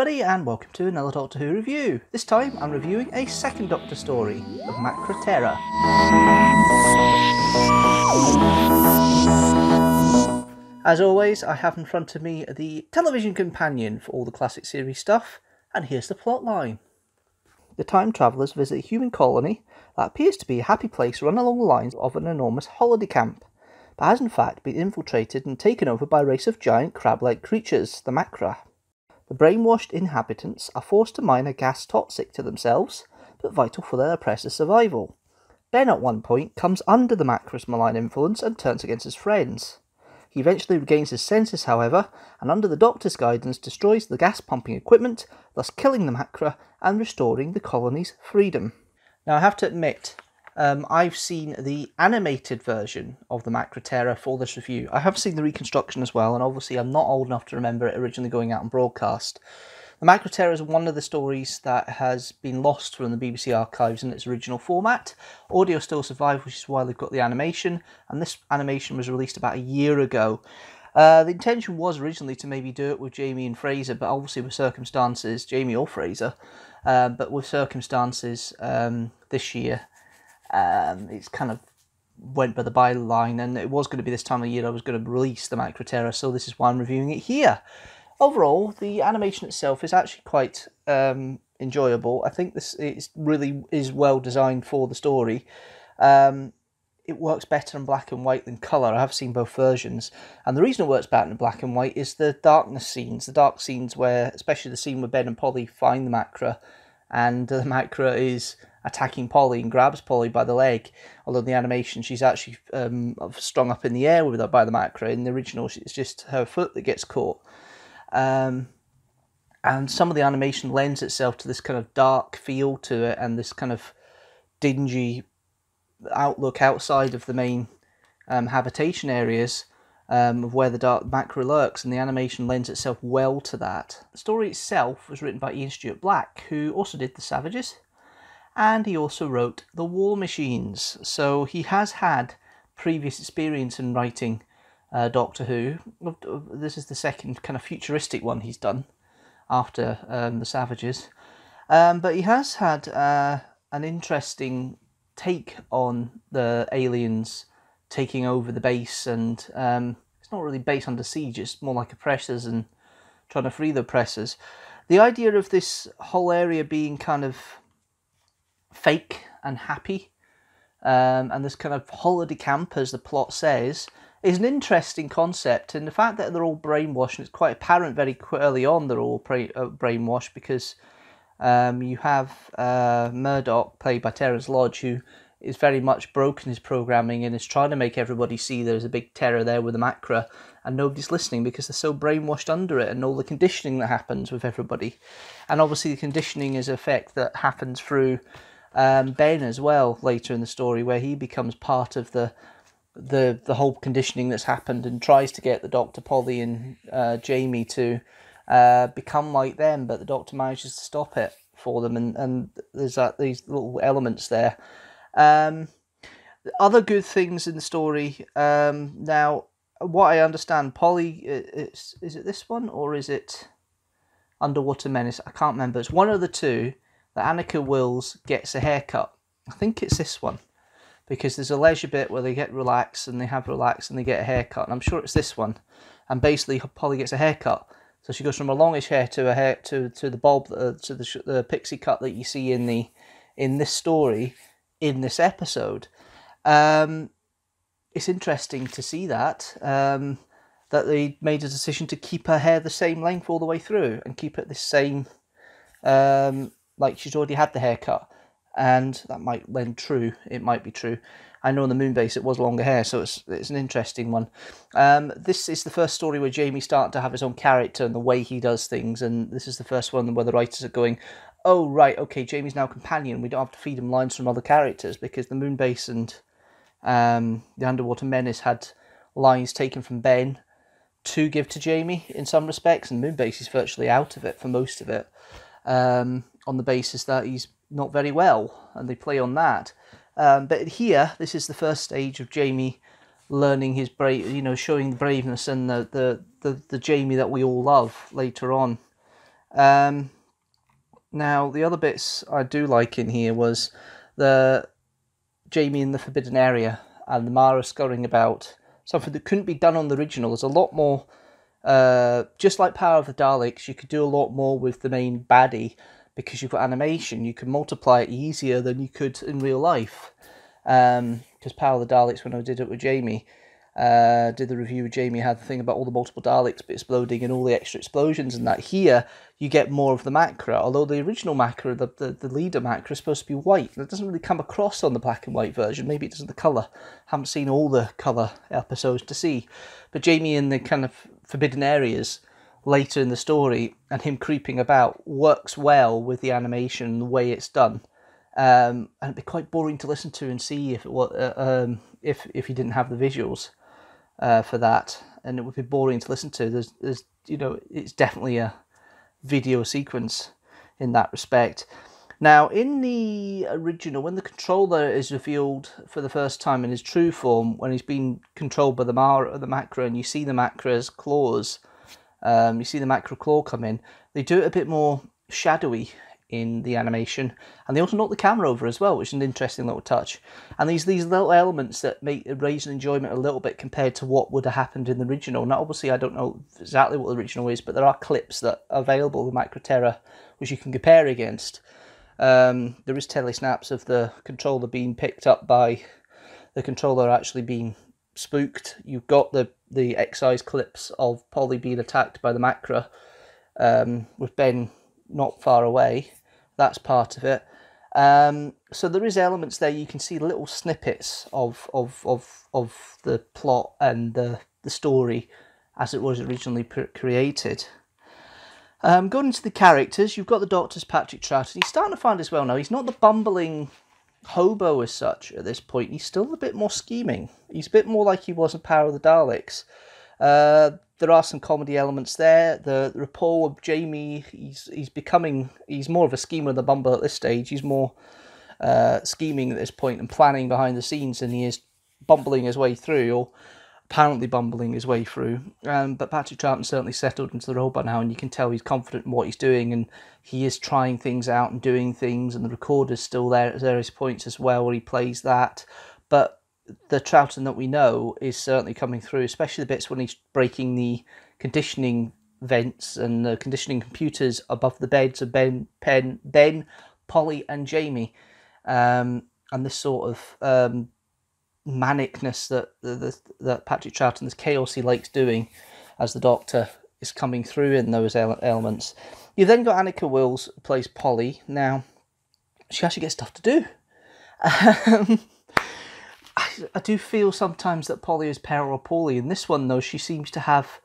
everybody, and welcome to another Doctor Who review. This time I'm reviewing a second Doctor story of Macra Terror. As always, I have in front of me the television companion for all the classic series stuff, and here's the plot line. The time travellers visit a human colony that appears to be a happy place run along the lines of an enormous holiday camp, but has in fact been infiltrated and taken over by a race of giant crab-like creatures, the Macra. The brainwashed inhabitants are forced to mine a gas toxic to themselves, but vital for their oppressor's survival. Ben at one point comes under the Macra's malign influence and turns against his friends. He eventually regains his senses, however, and under the Doctor's guidance destroys the gas-pumping equipment, thus killing the Macra and restoring the colony's freedom. Now I have to admit, I've seen the animated version of the Macra Terror for this review. I have seen the reconstruction as well, and obviously I'm not old enough to remember it originally going out on broadcast. The Macra Terror is one of the stories that has been lost from the BBC archives in its original format. Audio still survives, which is why they've got the animation, and this animation was released about a year ago. The intention was originally to maybe do it with Jamie and Fraser, but obviously with circumstances, Jamie or Fraser, but with circumstances this year, it's kind of went by the byline, and it was going to be this time of year I was going to release the Macra Terror, so this is why I'm reviewing it here. Overall, the animation itself is actually quite enjoyable. I think this really is well designed for the story. It works better in black and white than colour. I have seen both versions, and the reason it works better in black and white is the darkness scenes, the dark scenes where, especially the scene where Ben and Polly find the Macra, and the Macra is attacking Polly and grabs Polly by the leg. Although in the animation she's actually strung up in the air by the Macra. In the original it's just her foot that gets caught. And some of the animation lends itself to this kind of dark feel to it, and this kind of dingy outlook outside of the main habitation areas of where the dark Macra lurks, and the animation lends itself well to that. The story itself was written by Ian Stuart Black, who also did The Savages, and he also wrote The War Machines, so he has had previous experience in writing Doctor Who. This is the second kind of futuristic one he's done after The Savages, but he has had an interesting take on the aliens taking over the base, and it's not really base under siege, it's more like oppressors and trying to free the oppressors. The idea of this whole area being kind of fake and happy, and this kind of holiday camp, as the plot says, is an interesting concept, and the fact that they're all brainwashed, and it's quite apparent very early on they're all brainwashed, because you have Murdoch, played by Terence Lodge, who is very much broken his programming and is trying to make everybody see there's a big terror there with the Macra, and nobody's listening because they're so brainwashed under it, and all the conditioning that happens with everybody. And obviously the conditioning is an effect that happens through Ben as well later in the story, where he becomes part of the whole conditioning that's happened and tries to get the Doctor, Polly and Jamie to become like them, but the Doctor manages to stop it for them, and there's these little elements there. Other good things in the story, now what I understand, Polly, is it this one or is it Underwater Menace? I can't remember. It's one of the two that Annika Wills gets a haircut. I think it's this one, because there's a leisure bit where they get relaxed and they have relaxed and they get a haircut, and I'm sure it's this one. And basically Polly gets a haircut, so she goes from a longish hair to a hair to the bob, to the pixie cut that you see in this story, in this episode. It's interesting to see that they made a decision to keep her hair the same length all the way through, and keep it the same, like she's already had the haircut. And that might lend true. It might be true. I know on the Moonbase it was longer hair, so it's an interesting one. This is the first story where Jamie's starting to have his own character and the way he does things, and this is the first one where the writers are going, oh right, okay, Jamie's now companion, we don't have to feed him lines from other characters, because the Moonbase and the Underwater Menace had lines taken from Ben to give to Jamie in some respects, and Moonbase is virtually out of it for most of it, on the basis that he's not very well, and they play on that. But here, this is the first stage of Jamie learning his showing the braveness and the Jamie that we all love later on. Now, the other bits I do like in here was the Jamie in the Forbidden Area and the Mara scurrying about. Something that couldn't be done on the original. There's a lot more, just like Power of the Daleks, you could do a lot more with the main baddie because you've got animation. You can multiply it easier than you could in real life. Because Power of the Daleks, when I did it with Jamie, did the review with Jamie, had the thing about all the multiple Daleks exploding and all the extra explosions and that. Here, you get more of the Macra, although the original Macra, the leader Macra, is supposed to be white. It doesn't really come across on the black and white version. Maybe it doesn't the colour. Haven't seen all the colour episodes to see. But Jamie in the kind of forbidden areas later in the story, and him creeping about, works well with the animation and the way it's done. And it'd be quite boring to listen to and see if if you didn't have the visuals for that, and it would be boring to listen to. There's it's definitely a video sequence in that respect. Now, in the original, when the controller is revealed for the first time in his true form, when he's been controlled by the Macra, and you see the Macra's claws, you see the Macra claw come in, they do it a bit more shadowy in the animation, and they also knock the camera over as well, which is an interesting little touch. And these little elements that raise enjoyment a little bit compared to what would have happened in the original. Now, obviously, I don't know exactly what the original is, but there are clips that are available with Macra Terror, which you can compare against. There is telesnaps of the controller being picked up by the controller actually being spooked. You've got the excise clips of Polly being attacked by the Macra, with Ben not far away. That's part of it. So there is elements there. You can see little snippets of the plot and the story as it was originally created. Going into the characters, you've got the Doctor's Patrick Troughton. He's starting to find as well now. He's not the bumbling hobo as such at this point. He's still a bit more scheming. He's a bit more like he was in Power of the Daleks. There are some comedy elements there. The rapport with Jamie, he's more of a schemer than Bumble at this stage. He's more scheming at this point and planning behind the scenes than he is bumbling his way through, or apparently bumbling his way through. But Patrick Troughton certainly settled into the role by now, and you can tell he's confident in what he's doing, and he is trying things out and doing things, and the recorder's still there at various points as well where he plays that. But the Troughton that we know is certainly coming through, especially the bits when he's breaking the conditioning vents and the conditioning computers above the beds of Ben, Polly and Jamie. And this sort of manicness that Patrick Troughton, this chaos he likes doing as the Doctor, is coming through in those elements. You've then got Annika Wills, who plays Polly. Now, she actually gets stuff to do. I do feel sometimes that Polly is Peril or Polly. In this one, though, she seems to have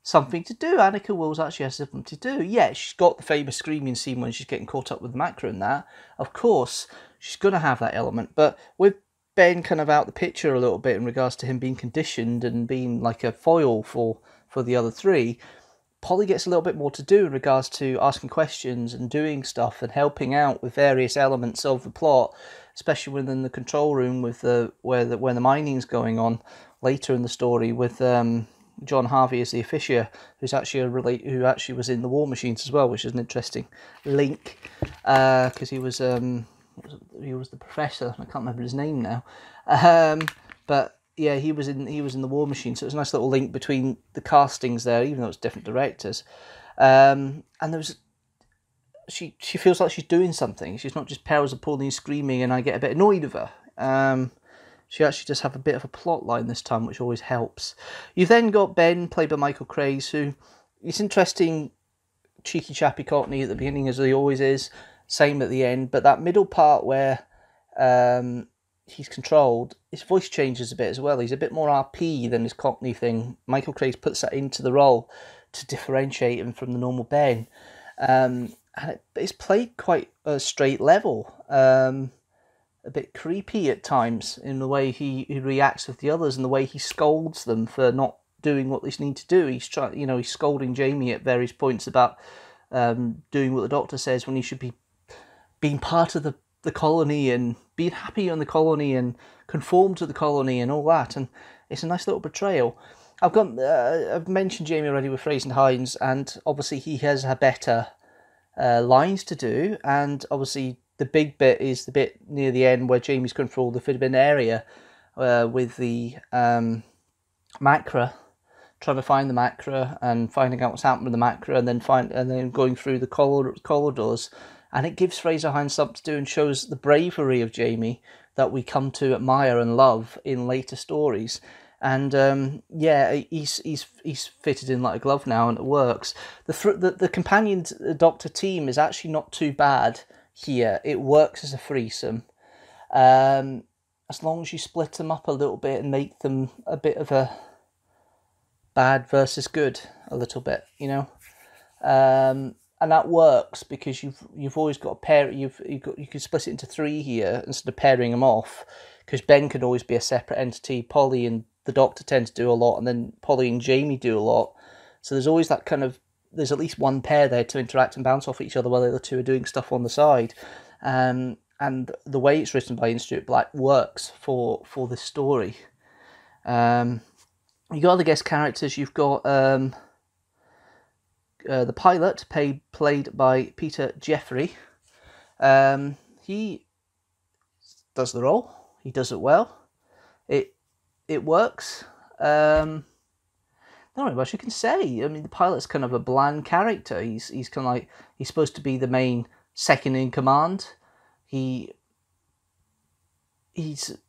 something to do. Annika Wills actually has something to do. Yeah, she's got the famous screaming scene when she's getting caught up with Macra and that. Of course, she's going to have that element. But with Ben kind of out the picture a little bit in regards to him being conditioned and being like a foil for the other three, Polly gets a little bit more to do in regards to asking questions and doing stuff and helping out with various elements of the plot, especially within the control room with where the mining's going on later in the story with John Harvey as the officier, who actually was in the War Machines as well, which is an interesting link because he was the professor. I can't remember his name now, but yeah, he was in the War Machine, so it was a nice little link between the castings there, even though it's different directors. And there was she feels like she's doing something. She's not just Perils of Pauline screaming, and I get a bit annoyed of her. She actually does have a bit of a plot line this time, which always helps. You've then got Ben, played by Michael Craze, who is interesting, cheeky chappy Cockney at the beginning, as he always is. Same at the end, but that middle part where he's controlled, his voice changes a bit as well. He's a bit more RP than his Cockney thing. Michael Craze puts that into the role to differentiate him from the normal Ben. And it's played quite a straight level. A bit creepy at times in the way he reacts with the others and the way he scolds them for not doing what they need to do. He's scolding Jamie at various points about doing what the Doctor says when he should be being part of the colony and being happy on the colony and conform to the colony and all that. And it's a nice little betrayal. I've mentioned Jamie already with Fraser Hines, and obviously he has a better lines to do, and obviously the big bit is the bit near the end where Jamie's going through all the forbidden area with the Macra, trying to find the Macra and finding out what's happened with the Macra, and then going through the corridors, and it gives Fraser Hines something to do and shows the bravery of Jamie that we come to admire and love in later stories. And yeah, he's fitted in like a glove now, and it works. The companion Doctor team is actually not too bad here. It works as a threesome, as long as you split them up a little bit and make them a bit of a bad versus good, a little bit, you know. And that works because you've always got a pair. You could split it into 3 here instead of pairing them off, because Ben could always be a separate entity. Polly and the Doctor tend to do a lot, and then Polly and Jamie do a lot. So there's always that kind of, there's at least one pair there to interact and bounce off each other while the other two are doing stuff on the side. And the way it's written by Ian Stuart Black works for this story. You got other guest characters. You've got the pilot, played by Peter Jeffrey. He does the role. He does it well. It works. Not really much you can say. I mean, the pilot's kind of a bland character. He's kind of like, he's supposed to be the main second in command. He's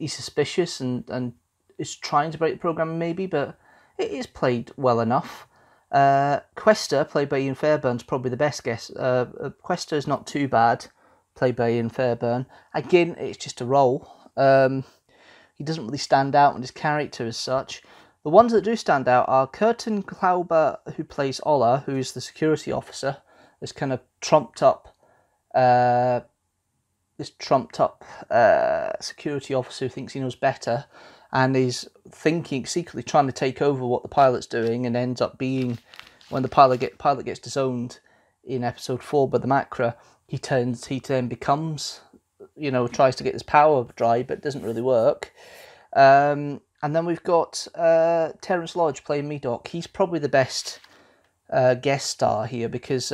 suspicious and is trying to break the program maybe, but it is played well enough. Quester, played by Ian Fairbairn, is probably the best guess. Quester is not too bad, played by Ian Fairbairn. Again, it's just a role. He doesn't really stand out in his character as such. The ones that do stand out are Curtin Klauber, who plays Ola, who is the security officer. This kind of trumped up security officer who thinks he knows better, and is secretly trying to take over what the pilot's doing, and ends up being, when the pilot gets disowned in episode 4 by the Macra, he then becomes, tries to get his power drive, but it doesn't really work. And then we've got Terence Lodge playing Medoc. He's probably the best guest star here, because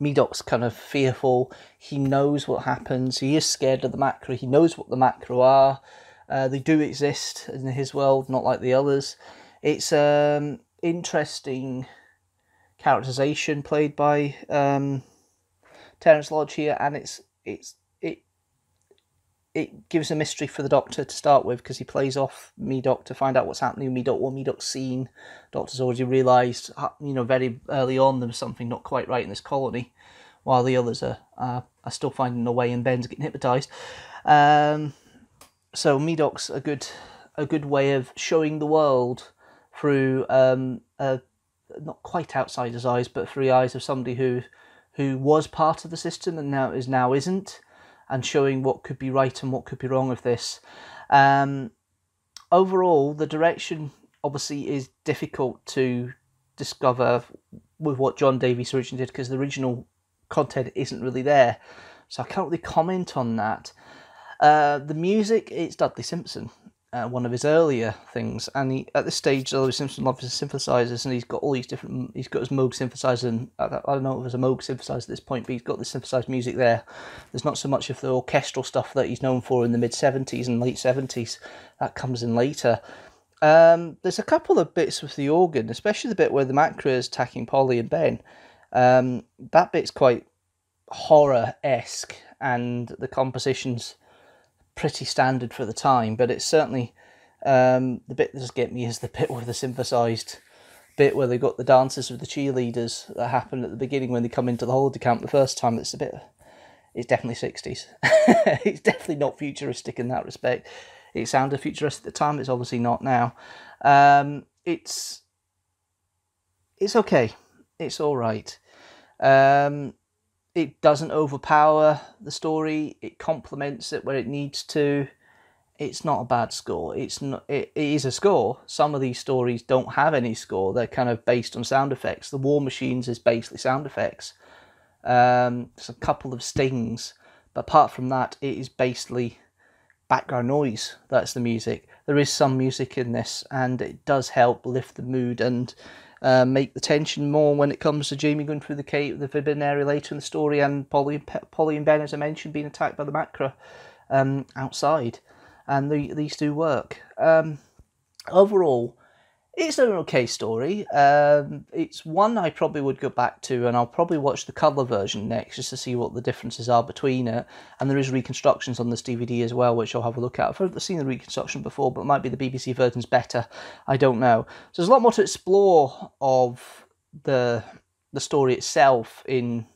Medoc's kind of fearful. He knows what happens. He is scared of the Macra. He knows what the Macra are. They do exist in his world, not like the others. It's interesting characterization played by Terence Lodge here, and it gives a mystery for the Doctor to start with, because he plays off Medoc to find out what's happening with Medoc, what Medoc's seen. Doctor's already realised, very early on, there was something not quite right in this colony, while the others are still finding a way, and Ben's getting hypnotised. So Medoc's a good way of showing the world through not quite outsider's eyes, but through the eyes of somebody who was part of the system and now isn't, and showing what could be right and what could be wrong with this. Overall, the direction obviously is difficult to discover with what John Davies originally did, because the original content isn't really there. So I can't really comment on that. The music, it's Dudley Simpson, one of his earlier things, and at this stage, Dudley Simpson loves his synthesizers, and he's got all these different. He's got his Moog synthesizer, and I don't know if there's a Moog synthesizer at this point, but he's got the synthesized music there. There's not so much of the orchestral stuff that he's known for in the mid-70s and late 70s. That comes in later. There's a couple of bits with the organ, especially the bit where the Macra is attacking Polly and Ben. That bit's quite horror-esque, and the composition's pretty standard for the time, but it's certainly the bit that does get me is the bit with the synthesized bit where they got the dances with the cheerleaders that happened at the beginning when they come into the holiday camp the first time. It's definitely 60s. It's definitely not futuristic in that respect. It sounded futuristic at the time. It's obviously not now. It's okay. It's all right. It doesn't overpower the story. It complements it where it needs to. It's not a bad score. It is a score. Some of these stories don't have any score. They're kind of based on sound effects. The War Machines is basically sound effects. There's a couple of stings, but apart from that, it is basically background noise. That's the music. There is some music in this, and it does help lift the mood and make the tension more when it comes to Jamie going through the cave, the forbidden area later in the story, and Polly and Ben, as I mentioned, being attacked by the Macra outside. And these do work. Overall, it's an okay story. It's one I probably would go back to, and I'll probably watch the colour version next just to see what the differences are between it. And there is reconstructions on this DVD as well, which I'll have a look at. I've seen the reconstruction before, but it might be the BBC version's better. I don't know. So there's a lot more to explore of the story itself in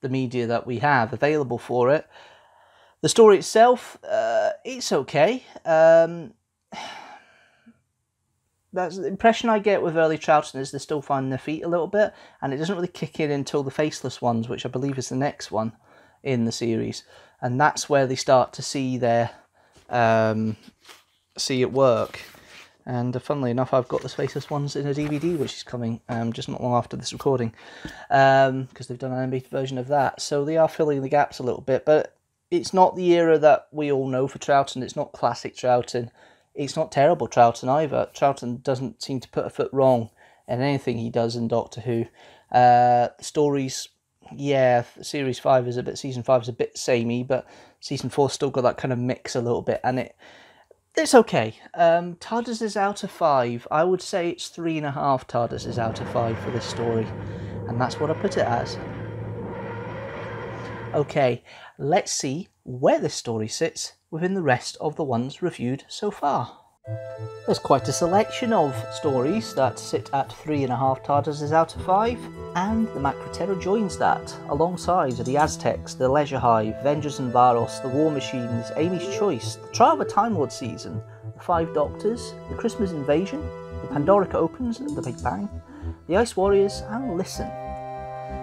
the media that we have available for it. The story itself, it's okay. That's the impression I get with early Troughton, is they're still finding their feet a little bit, and it doesn't really kick in until the Faceless ones, which I believe is the next one in the series, and that's where they start to see their see it work. And funnily enough, I've got the Faceless ones in a DVD, which is coming just not long after this recording, because they've done an animated version of that. So they are filling the gaps a little bit, but it's not the era that we all know for Troughton. It's not classic Troughton. It's not terrible Troughton either. Troughton doesn't seem to put a foot wrong in anything he does in Doctor Who. Stories, yeah, season 5 is a bit samey, but season 4's still got that kind of mix a little bit, and it's okay. TARDISes out of 5. I would say it's 3.5 TARDISes out of 5 for this story, and that's what I put it as. Okay, let's see where this story sits within the rest of the ones reviewed so far. There's quite a selection of stories that sit at 3.5 TARDISes out of 5, and the Macra Terror joins that, alongside the Aztecs, the Leisure Hive, Vengeance and Varos, the War Machines, Amy's Choice, the Trial of a Time Lord season, the 5 Doctors, the Christmas Invasion, the Pandorica Opens, the Big Bang, the Ice Warriors, and Listen.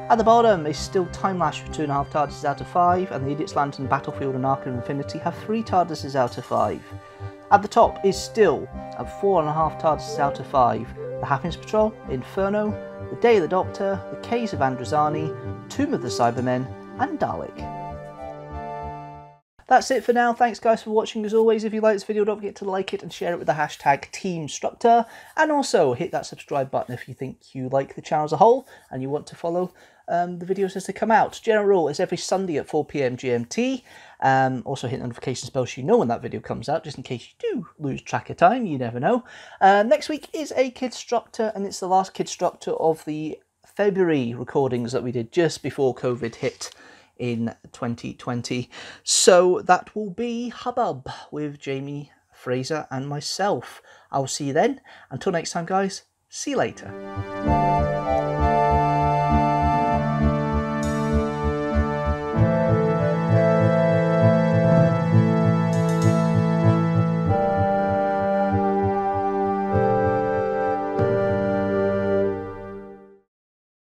At the bottom is still Time Lash for 2.5 TARDISes out of 5, and the Idiot's Lantern, Battlefield and Ark of Infinity have 3 TARDISes out of 5. At the top is still at 4.5 TARDISes out of 5, the Happiness Patrol, Inferno, the Day of the Doctor, the Caves of Androzani, Tomb of the Cybermen, and Dalek. That's it for now. Thanks guys for watching. As always, if you like this video, don't forget to like it and share it with the hashtag teamstructor, and also hit that subscribe button if you think you like the channel as a whole and you want to follow the videos as they come out. General rule is every Sunday at 4 PM GMT. Also hit notifications bell so you know when that video comes out, just in case you do lose track of time. You never know. Next week is a Kidstructor, and it's the last Kidstructor of the February recordings that we did just before COVID hit in 2020. So that will be Hubbub with Jamie, Fraser and myself. I'll see you then. Until next time guys, see you later.